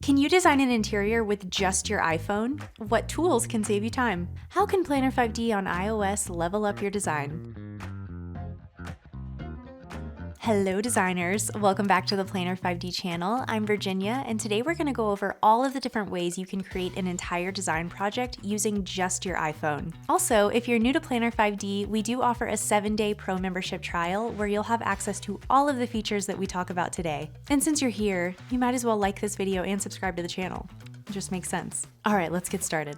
Can you design an interior with just your iPhone? What tools can save you time? How can Planner 5D on iOS level up your design? Hello designers, welcome back to the Planner 5D channel. I'm Virginia, and today we're going to go over all of the different ways you can create an entire design project using just your iPhone. Also, if you're new to Planner 5D, we do offer a 7-day pro membership trial where you'll have access to all of the features that we talk about today. And since you're here, you might as well like this video and subscribe to the channel. It just makes sense. All right, let's get started.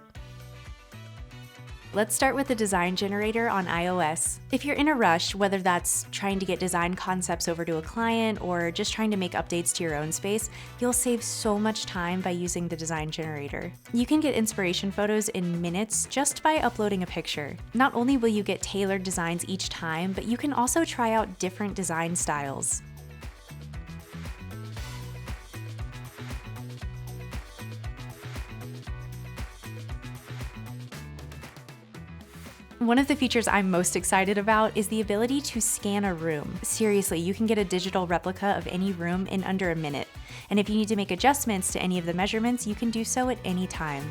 Let's start with the design generator on iOS. If you're in a rush, whether that's trying to get design concepts over to a client or just trying to make updates to your own space, you'll save so much time by using the design generator. You can get inspiration photos in minutes just by uploading a picture. Not only will you get tailored designs each time, but you can also try out different design styles. One of the features I'm most excited about is the ability to scan a room. Seriously, you can get a digital replica of any room in under a minute. And if you need to make adjustments to any of the measurements, you can do so at any time.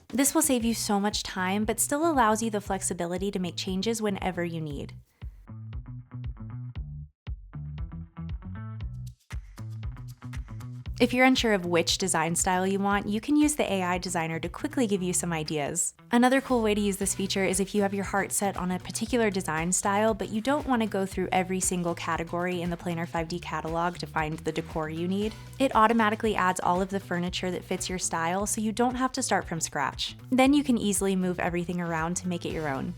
This will save you so much time, but still allows you the flexibility to make changes whenever you need. If you're unsure of which design style you want, you can use the AI designer to quickly give you some ideas. Another cool way to use this feature is if you have your heart set on a particular design style, but you don't want to go through every single category in the Planner 5D catalog to find the decor you need. It automatically adds all of the furniture that fits your style, so you don't have to start from scratch. Then you can easily move everything around to make it your own.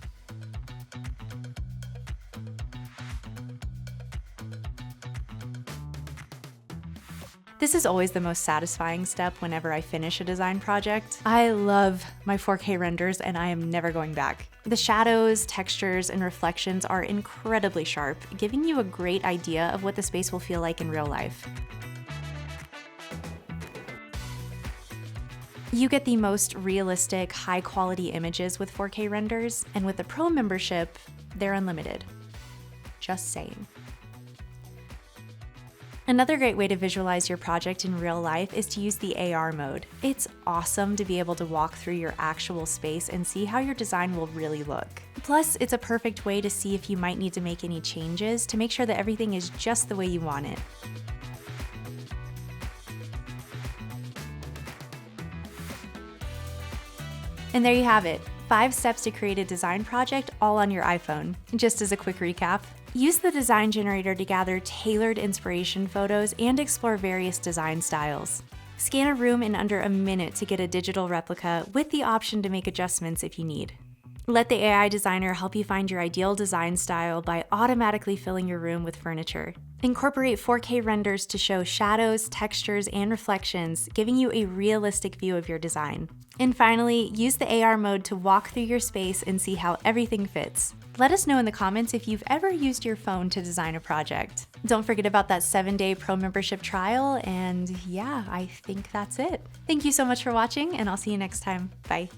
This is always the most satisfying step whenever I finish a design project. I love my 4K renders and I am never going back. The shadows, textures, and reflections are incredibly sharp, giving you a great idea of what the space will feel like in real life. You get the most realistic, high-quality images with 4K renders, and with the Pro membership, they're unlimited. Just saying. Another great way to visualize your project in real life is to use the AR mode. It's awesome to be able to walk through your actual space and see how your design will really look. Plus, it's a perfect way to see if you might need to make any changes to make sure that everything is just the way you want it. And there you have it, 5 steps to create a design project all on your iPhone. Just as a quick recap, use the design generator to gather tailored inspiration photos and explore various design styles. Scan a room in under a minute to get a digital replica with the option to make adjustments if you need. Let the AI designer help you find your ideal design style by automatically filling your room with furniture. Incorporate 4K renders to show shadows, textures, and reflections, giving you a realistic view of your design. And finally, use the AR mode to walk through your space and see how everything fits. Let us know in the comments if you've ever used your phone to design a project. Don't forget about that 7-day pro membership trial, and yeah, I think that's it. Thank you so much for watching, and I'll see you next time. Bye.